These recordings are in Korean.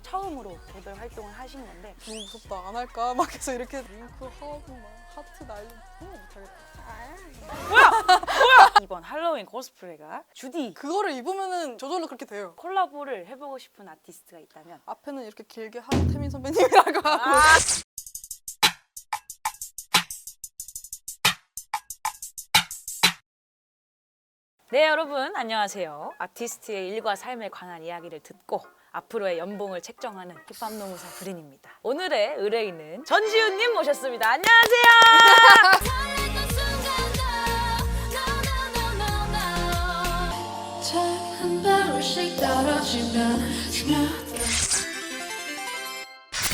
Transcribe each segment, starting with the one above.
처음으로 개별 활동을 하신 건데 너무 무섭다. 안 할까? 막 계속 이렇게 윙크하고 막 하트 날리고 못하겠다. 이번 할로윈 코스프레가 주디 그거를 입으면은 저절로 그렇게 돼요. 콜라보를 해보고 싶은 아티스트가 있다면 앞에는 이렇게 길게 하고 태민 선배님이라고 하고 네, 여러분 안녕하세요. 아티스트의 일과 삶에 관한 이야기를 듣고 앞으로의 연봉을 책정하는 힙합 노무사 브린입니다. 오늘의 의뢰인은 전지훈님 모셨습니다. 안녕하세요. 한 발씩 떨어지면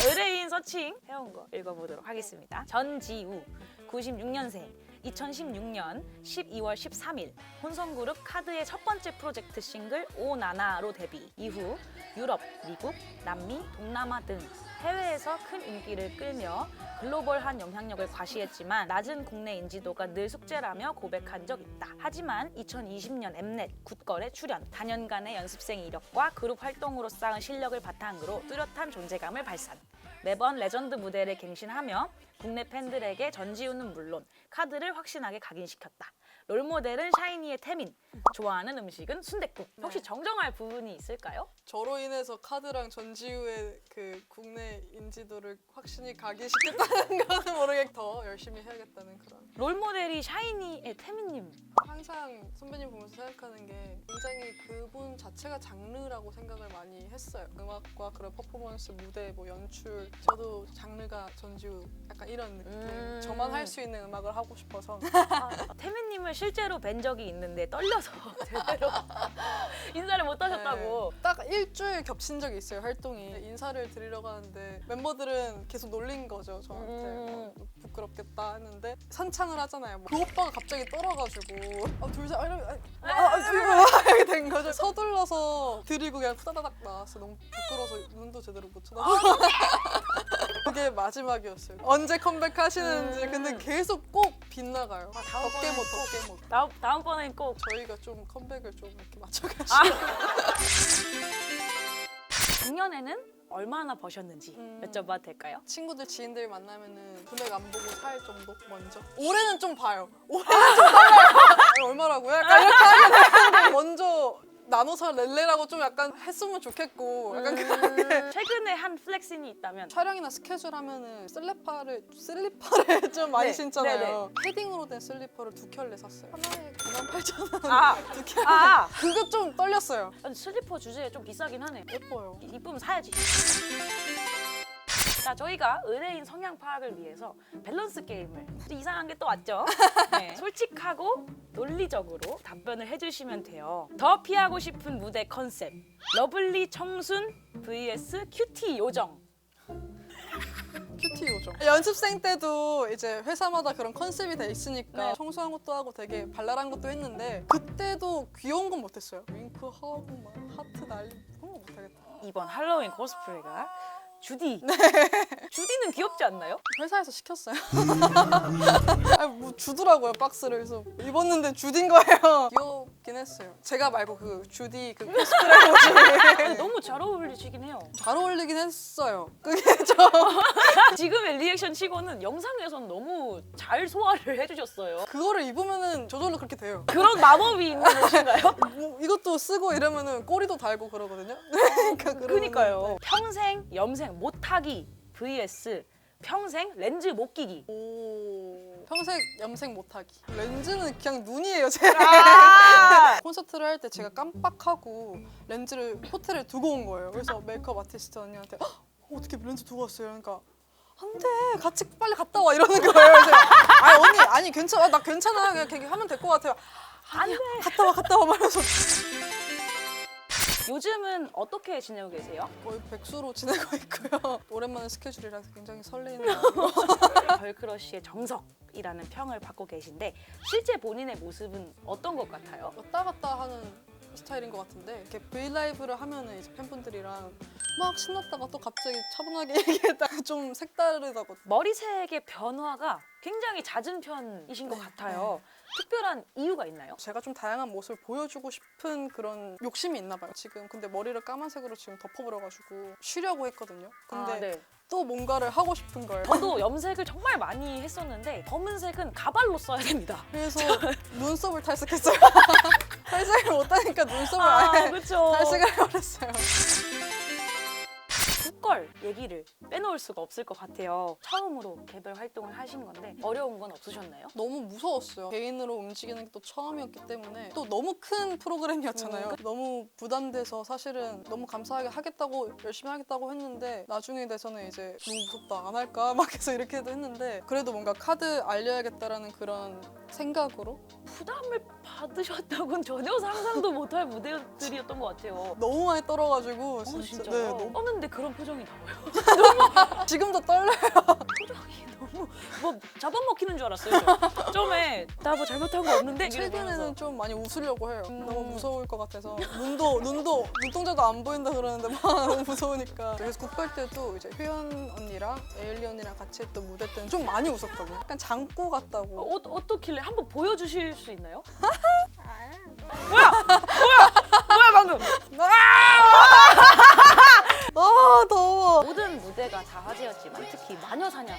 의뢰인 서칭 해온 거 읽어보도록 하겠습니다. 전지우 96년생 2016년 12월 13일 혼성그룹 카드의 첫 번째 프로젝트 싱글 오나나로 데뷔 이후 유럽, 미국, 남미, 동남아 등 해외에서 큰 인기를 끌며 글로벌한 영향력을 과시했지만 낮은 국내 인지도가 늘 숙제라며 고백한 적 있다. 하지만 2020년 엠넷 굿걸에 출연, 다년간의 연습생 이력과 그룹 활동으로 쌓은 실력을 바탕으로 뚜렷한 존재감을 발산. 매번 레전드 무대를 갱신하며 국내 팬들에게 전지우는 물론 카드를 확신하게 각인시켰다. 롤모델은 샤이니의 태민, 좋아하는 음식은 순댓국. 혹시 정정할 부분이 있을까요? 저로 인해서 카드랑 전지우의 그 국내 인지도를 확실히 각인시켰다는 거는 모르게 더 열심히 해야겠다는 그런. 롤모델이 샤이니의 태민님. 항상 선배님 보면서 생각하는 게 굉장히 그분 자체가 장르라고 생각을 많이 했어요. 음악과 그런 퍼포먼스, 무대, 뭐 연출. 저도 장르가 전지우 약간 이런 느낌. 저만 할 수 있는 음악을 하고 싶어서. 태민님을 실제로 뵌 적이 있는데 떨려서 제대로 인사를 못 하셨다고. 딱 일주일 겹친 적이 있어요, 활동이. 인사를 드리려고 하는데 member들은 계속 놀린 거죠, 저한테. 부끄럽겠다 했는데 산창을 하잖아요. 그 오빠가 갑자기 떨어가지고 이렇게 된 거죠. 서둘러서 드리고 그냥 후다다닥 나왔어. 너무 부끄러워서 눈도 제대로 못 쳐다보고. 그게 마지막이었어요. 언제 컴백하시는지. 근데 계속 꼭 빗나가요. 덕게 못. 다음번엔 꼭. 저희가 좀 컴백을 좀 이렇게 맞춰가지고. 작년에는 얼마나 버셨는지 여쭤봐도 될까요? 친구들, 지인들 만나면은 금액 안 보고 살 정도 먼저. 올해는 좀 봐요. 올해는 좀 봐요. 얼마라고요? 약간 이렇게 하게 되는데 먼저 나눠서 렐레라고 좀 약간 했으면 좋겠고 약간 그렇게. 최근에 한 플렉신이 있다면 촬영이나 스케줄 하면은 슬리퍼를 좀 많이 네, 신잖아요. 패딩으로 된 슬리퍼를 2켤레 샀어요. 하나에 98,000원. 아, 2켤레. 아. 그거 좀 떨렸어요. 아니, 슬리퍼 주제에 좀 비싸긴 하네. 예뻐요. 이쁘면 사야지. 자, 저희가 의뢰인 성향 파악을 위해서 밸런스 게임을 이상한 게 또 왔죠. 네, 솔직하고 논리적으로 답변을 해주시면 돼요. 더 피하고 싶은 무대 컨셉 러블리 청순 vs 큐티 요정. 큐티 요정. 연습생 때도 이제 회사마다 그런 컨셉이 돼 있으니까 네. 청소한 것도 하고 되게 발랄한 것도 했는데 그때도 귀여운 건 못했어요. 윙크하고 막 하트 날리고 못하겠다. 이번 할로윈 코스프레가 주디. 주디는 귀엽지 않나요? 회사에서 시켰어요. 아니, 뭐 주더라고요, 박스를. 그래서 입었는데 주디인 거예요. 귀엽긴 했어요. 제가 말고 그 주디 그 코스프레 모습이 너무 잘 어울리시긴 해요. 잘 어울리긴 했어요. 그게 좀 지금의 리액션 치고는 영상에서는 너무 잘 소화를 해주셨어요. 그거를 입으면은 저절로 그렇게 돼요. 그런 마법이 있는 옷인가요? 뭐 이것도 쓰고 이러면은 꼬리도 달고 그러거든요. 그러니까요. 평생 염색 못하기 vs 평생 렌즈 못 끼기. 오, 평생 염색 못하기. 렌즈는 그냥 눈이에요, 제. 콘서트를 할 때 제가 깜빡하고 렌즈를 호텔에 두고 온 거예요. 그래서 메이크업 아티스트 언니한테 어떻게 렌즈 두고 왔어요? 그러니까 안 돼, 같이 빨리 갔다 와 이러는 거예요. 그래서 언니, 아니 괜찮아, 나 괜찮아, 그냥 하면 될 것 같아요. 아니야, 갔다 와 말면서. 요즘은 어떻게 지내고 계세요? 거의 백수로 지내고 있고요. 오랜만에 스케줄이라서 굉장히 설레이는 걸크러쉬의 정석이라는 평을 받고 계신데 실제 본인의 모습은 어떤 것 같아요? 왔다 갔다 하는 스타일인 것 같은데 이렇게 브이라이브를 하면은 이제 팬분들이랑 막 신났다가 또 갑자기 차분하게 얘기했다가 좀 색다르다고. 머리색의 변화가 굉장히 잦은 편이신 것 네, 같아요. 특별한 이유가 있나요? 제가 좀 다양한 모습을 보여주고 싶은 그런 욕심이 있나 봐요. 지금 근데 머리를 까만색으로 지금 덮어버려가지고 쉬려고 했거든요. 근데 네. 또 뭔가를 하고 싶은 거예요. 저도 염색을 정말 많이 했었는데 검은색은 가발로 써야 됩니다. 그래서 눈썹을 탈색했어요. 탈색을 못하니까 눈썹을 아, 아예 그렇죠. 탈색을 해버렸어요. 국걸 얘기를 빼놓을 수가 없을 것 같아요. 처음으로 개별 활동을 하신 건데 어려운 건 없으셨나요? 너무 무서웠어요. 개인으로 움직이는 게 또 처음이었기 때문에 또 너무 큰 프로그램이었잖아요. 너무 부담돼서 사실은 너무 감사하게 하겠다고 열심히 하겠다고 했는데 나중에 돼서는 이제 너무 무섭다 안 할까 막 해서 이렇게도 했는데 그래도 뭔가 카드 알려야겠다라는 그런 생각으로 부담을 받으셨다고는 전혀 상상도 못할 무대들이었던 것 같아요. 너무 많이 떨어가지고 진짜 진짜요? 네, 너무 떠는데 그런 표정이 나와요. 지금도 떨려요. 표정이 너무 뭐 잡아먹히는 줄 알았어요. 저. 처음에 나 뭐 잘못한 거 없는데 최근에는 좀 많이 웃으려고 해요. 너무 무서울 것 같아서 눈동자도 안 보인다 그러는데 막 너무 무서우니까. 그래서 국걸 때도 이제 효연 언니랑 에일리 언니랑 같이 했던 무대 때는 좀 많이 웃었거든요. 약간 장구 같다고. 어떻길래 한번 보여주실 수 있나요? 뭐야 방금? 아 더워. 모든 무대가 다 화제였지만 특히 마녀사냥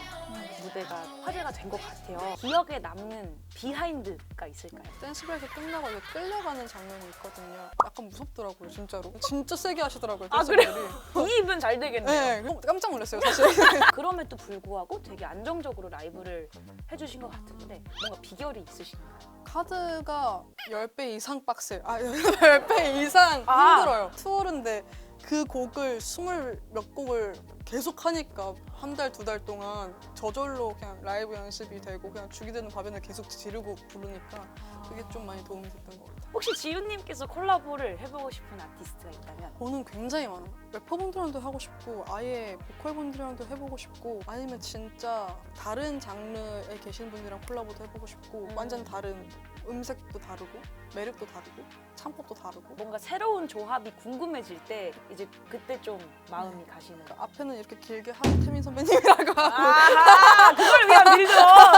무대가 화제가 된 것 같아요. 기억에 남는 비하인드가 있을까요? 댄스브레이크 끝나고 이제 끌려가는 장면이 있거든요. 약간 무섭더라고요, 진짜로. 진짜 세게 하시더라고요, 아, 댄서분들이. 이입은 잘 되겠네요. 네, 깜짝 놀랐어요, 사실. 그럼에도 불구하고 되게 안정적으로 라이브를 해주신 것 같은데 뭔가 비결이 있으신가요? 카드가 10배 이상 빡세요. 10배 이상 힘들어요. 투어인데 그 곡을 20몇 곡을 계속 하니까 한 달, 두 달 동안 저절로 그냥 라이브 연습이 되고 그냥 죽이 되는 밥에는 계속 지르고 부르니까 그게 좀 많이 도움이 됐던 것 같아요. 혹시 지훈님께서 콜라보를 해보고 싶은 아티스트가 있다면? 저는 굉장히 많아요. 래퍼분들랑도 하고 싶고 아예 보컬분들이랑도 해보고 싶고 아니면 진짜 다른 장르에 계신 분이랑 콜라보도 해보고 싶고 완전 다른 음색도 다르고 매력도 다르고 창법도 다르고 뭔가 새로운 조합이 궁금해질 때 이제 그때 좀 마음이 가시는 그러니까 앞에는 이렇게 길게 하태민 선배님이라고 하고 아하 그걸 위한 빌드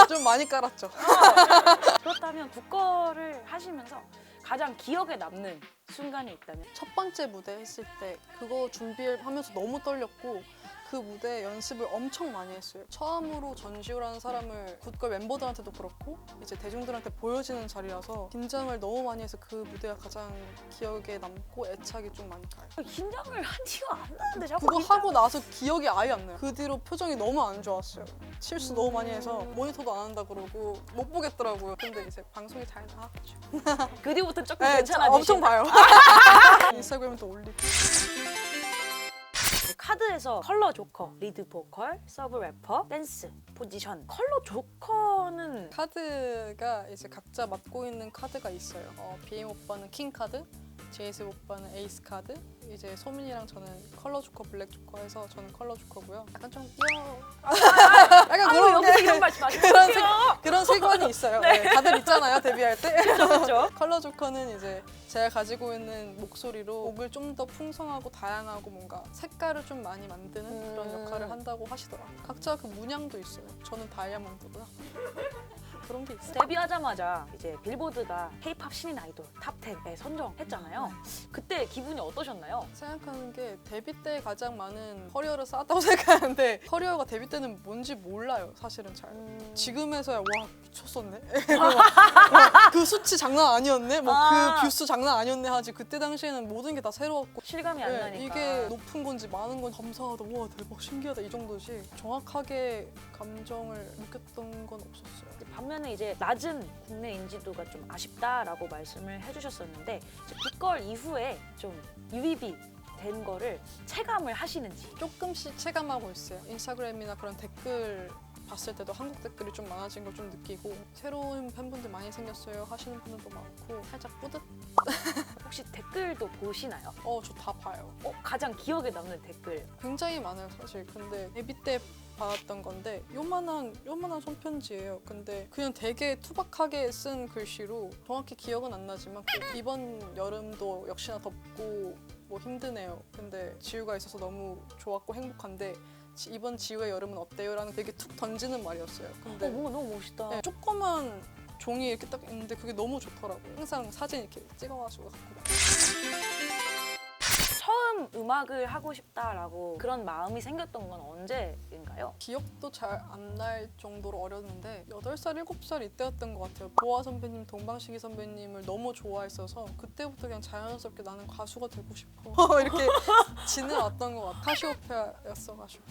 좀 많이 깔았죠. 그렇다면 국거를 하시면서 가장 기억에 남는 순간이 있다면? 첫 번째 무대 했을 때 그거 준비하면서 너무 떨렸고 그 무대 연습을 엄청 많이 했어요. 처음으로 전지우라는 사람을 굿걸 멤버들한테도 그렇고 이제 대중들한테 보여지는 자리라서 긴장을 너무 많이 해서 그 무대가 가장 기억에 남고 애착이 좀 많이 가요. 긴장을 한 티가 안 나는데 자꾸 그거 긴장... 하고 나서 기억이 아예 안 나요. 그 뒤로 표정이 너무 안 좋았어요. 실수 너무 많이 해서 모니터도 안 한다 그러고 못 보겠더라고요. 근데 이제 방송이 잘 나왔죠. 그 뒤부터 조금 네, 괜찮아지신 엄청 봐요. 인스타그램에 또 올리고. 카드에서 컬러 조커, 리드 보컬, 서브 래퍼, 댄스, 포지션. 컬러 조커는 카드가 이제 각자 맡고 있는 카드가 있어요. BM 오빠는 킹 카드, 제이스 오빠는 에이스 카드, 이제 소민이랑 저는 컬러 조커, 블랙 조커 해서 저는 컬러 조커고요. 약간 좀 귀여워. 약간 아유 그런 여기서 게 이런 말씀 그런 하시면 그런 세관이 있어요. 네, 다들 있잖아요, 데뷔할 때. 그렇죠. 컬러 조커는 이제 제가 가지고 있는 목소리로 곡을 좀 더 풍성하고 다양하고 뭔가 색깔을 좀 많이 만드는 그런 역할을 한다고 하시더라고요. 각자 그 문양도 있어요. 저는 다이아몬드고요. 그런 게 있어요. 데뷔하자마자 이제 빌보드가 K-팝 신인 아이돌 탑 10에 선정했잖아요. 그때 기분이 어떠셨나요? 생각하는 게 데뷔 때 가장 많은 커리어를 쌓았다고 생각하는데 커리어가 데뷔 때는 뭔지 몰라요. 사실은 잘. 지금에서야 와 미쳤었네. 그 수치 장난 아니었네. 뭐 그 뷰수 장난 아니었네 하지. 그때 당시에는 모든 게 다 새로웠고 실감이 안 나니까. 이게 높은 건지 많은 건지 감사하다. 와 대박 신기하다 이 정도지. 정확하게 감정을 느꼈던 건 없었어요. 반면에 이제 낮은 국내 인지도가 좀 아쉽다라고 말씀을 해주셨었는데 이제 굿걸 이후에 좀 유입이 된 거를 체감을 하시는지. 조금씩 체감하고 있어요. 인스타그램이나 그런 댓글 봤을 때도 한국 댓글이 좀 많아진 걸 좀 느끼고 새로운 팬분들 많이 생겼어요 하시는 분들도 많고 살짝 뿌듯? 혹시 댓글도 보시나요? 저 다 봐요. 가장 기억에 남는 댓글. 굉장히 많아요 사실. 근데 데뷔 때 받았던 건데 요만한 손편지예요. 근데 그냥 되게 투박하게 쓴 글씨로 정확히 기억은 안 나지만 이번 여름도 역시나 덥고 뭐 힘드네요. 근데 지우가 있어서 너무 좋았고 행복한데 이번 지우의 여름은 어때요? 라는 되게 툭 던지는 말이었어요. 근데 뭔가 너무 멋있다. 네, 조그만 종이 이렇게 딱 있는데 그게 너무 좋더라고요. 항상 사진 이렇게 찍어가지고 갖고 다녀요. 처음 음악을 하고 싶다라고 그런 마음이 생겼던 건 언제인가요? 기억도 잘 안 날 정도로 어렸는데 8살, 7살 이때였던 것 같아요. 보아 선배님, 동방신기 선배님을 너무 좋아했어서 그때부터 그냥 자연스럽게 나는 가수가 되고 싶어 이렇게 지내왔던 것 같아요. 카시오페아였어가지고.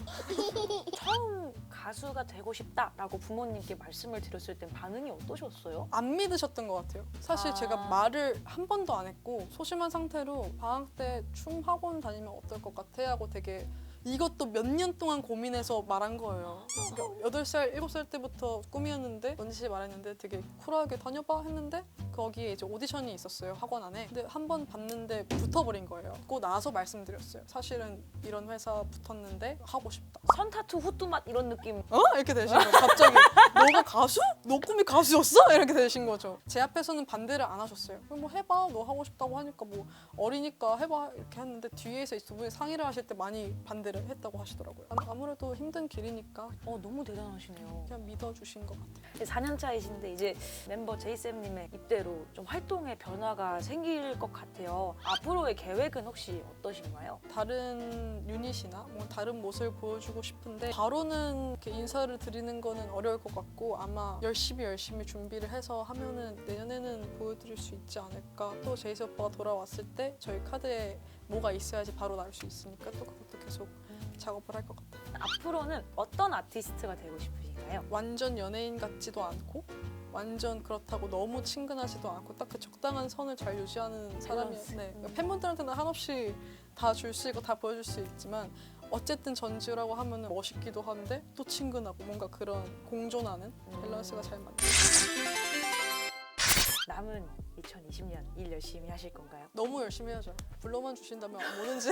처음 가수가 되고 싶다라고 부모님께 말씀을 드렸을 땐 반응이 어떠셨어요? 안 믿으셨던 것 같아요. 사실 제가 말을 한 번도 안 했고 소심한 상태로 방학 때 춤 학원 다니면 어떨 것 같아? 하고 되게 이것도 몇 년 동안 고민해서 말한 거예요. 그러니까 8살, 7살 때부터 꿈이었는데 넌지시 말했는데 되게 쿨하게 다녀봐 했는데 거기에 이제 오디션이 있었어요, 학원 안에. 근데 한 번 봤는데 붙어버린 거예요. 그거 나서 말씀드렸어요. 사실은 이런 회사 붙었는데 하고 싶다. 선타투 후뚜맛 이런 느낌. 어? 이렇게 되신 거죠. 갑자기 너가 가수? 너 꿈이 가수였어? 이렇게 되신 거죠. 제 앞에서는 반대를 안 하셨어요. 뭐 해봐, 너 하고 싶다고 하니까 뭐 어리니까 해봐 이렇게 했는데 뒤에서 두 분이 상의를 하실 때 많이 반대를 했다고 하시더라고요. 아무래도 힘든 길이니까 너무 대단하시네요. 그냥 믿어주신 것 같아요. 4년 차이신데 이제 멤버 제이쌤님의 입대로 좀 활동의 변화가 생길 것 같아요. 앞으로의 계획은 혹시 어떠신가요? 다른 유닛이나 뭐 다른 모습을 보여주고 싶은데 바로는 이렇게 인사를 드리는 거는 어려울 것 같고 아마 열심히 준비를 해서 하면은 내년에는 보여드릴 수 있지 않을까. 또 제이스 오빠가 돌아왔을 때 저희 카드에 뭐가 있어야지 바로 나올 수 있으니까 또 그것도 계속 작업을 할 것 같아요. 앞으로는 어떤 아티스트가 되고 싶으신가요? 완전 연예인 같지도 않고 완전 그렇다고 너무 친근하지도 않고 딱 그 적당한 선을 잘 유지하는 사람이 네. 팬분들한테는 한없이 다 줄 수 있고 다 보여줄 수 있지만 어쨌든 전지우라고 하면 멋있기도 한데 또 친근하고 뭔가 그런 공존하는 밸런스가 잘 맞는 남은 2020년 일 열심히 하실 건가요? 너무 열심히 해야죠. 불러만 주신다면 뭐든지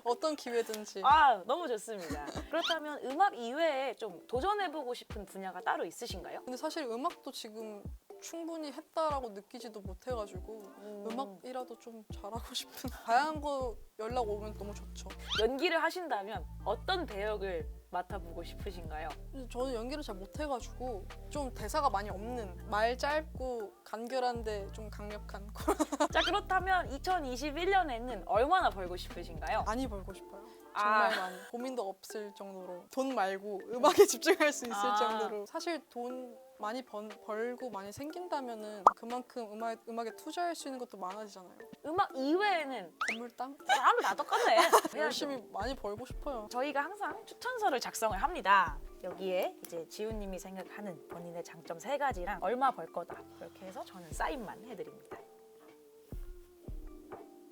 어떤 기회든지 너무 좋습니다. 그렇다면 음악 이외에 좀 도전해보고 싶은 분야가 따로 있으신가요? 근데 사실 음악도 지금 충분히 했다라고 느끼지도 못해가지고 음악이라도 좀 잘하고 싶은 다양한 거 연락 오면 너무 좋죠. 연기를 하신다면 어떤 배역을 맡아보고 싶으신가요? 근데 저는 연기를 잘 못해가지고 좀 대사가 많이 없는 말 짧고 간결한데 좀 강력한 그런 자, 그렇다면 2021년에는 얼마나 벌고 싶으신가요? 많이 벌고 싶어요. 정말 많이 고민도 없을 정도로 돈 말고 음악에 집중할 수 있을 정도로 사실 돈 많이 벌고 많이 생긴다면은 그만큼 음악에 투자할 수 있는 것도 많아지잖아요. 음악 이외에는 건물 땅 다 똑같네. 열심히 많이 벌고 싶어요. 저희가 항상 추천서를 작성을 합니다. 여기에 이제 지우님이 생각하는 본인의 장점 3가지랑 얼마 벌 거다 이렇게 해서 저는 사인만 해드립니다.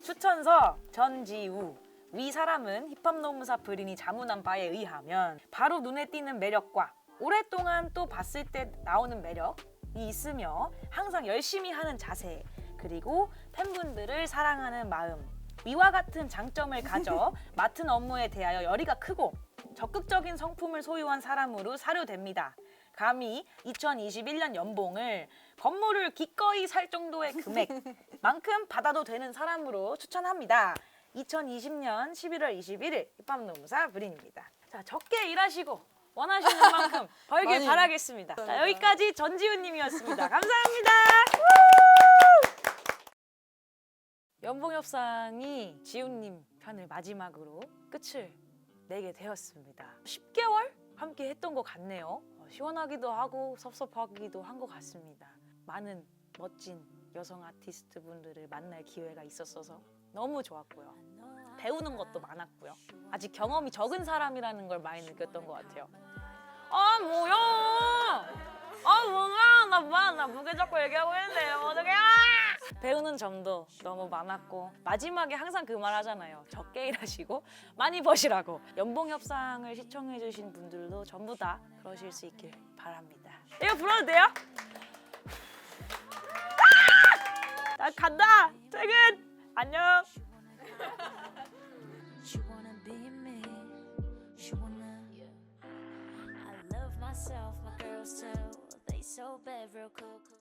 추천서 전지우. 위 사람은 힙합 노무사 브린이 자문한 바에 의하면 바로 눈에 띄는 매력과 오랫동안 또 봤을 때 나오는 매력이 있으며 항상 열심히 하는 자세 그리고 팬분들을 사랑하는 마음 위와 같은 장점을 가져 맡은 업무에 대하여 열의가 크고 적극적인 성품을 소유한 사람으로 사료됩니다. 감히 2021년 연봉을 건물을 기꺼이 살 정도의 금액만큼 받아도 되는 사람으로 추천합니다. 2020년 11월 21일 힙합 노무사 브린입니다. 자, 적게 일하시고 원하시는 만큼 벌길 많이. 바라겠습니다. 자, 여기까지 전지우님이었습니다. 감사합니다. 연봉협상이 지우님 편을 마지막으로 끝을 내게 되었습니다. 10개월 함께 했던 것 같네요. 시원하기도 하고 섭섭하기도 한 것 같습니다. 많은 멋진 여성 아티스트 분들을 만날 기회가 있었어서 너무 좋았고요. 배우는 것도 많았고요. 아직 경험이 적은 사람이라는 걸 많이 느꼈던 것 같아요. 아 뭐야? 아 뭐야? 나 무게 잡고 얘기하고 있는데 어떡해? 배우는 점도 너무 많았고 마지막에 항상 그 말 하잖아요. 적게 일하시고 많이 버시라고. 연봉 협상을 시청해주신 분들도 전부 다 그러실 수 있길 바랍니다. 이거 불러도 돼요? 나 간다. 퇴근. 안녕. She wanna be me. She wanna. I love myself, my girls too. They so bad, real cool.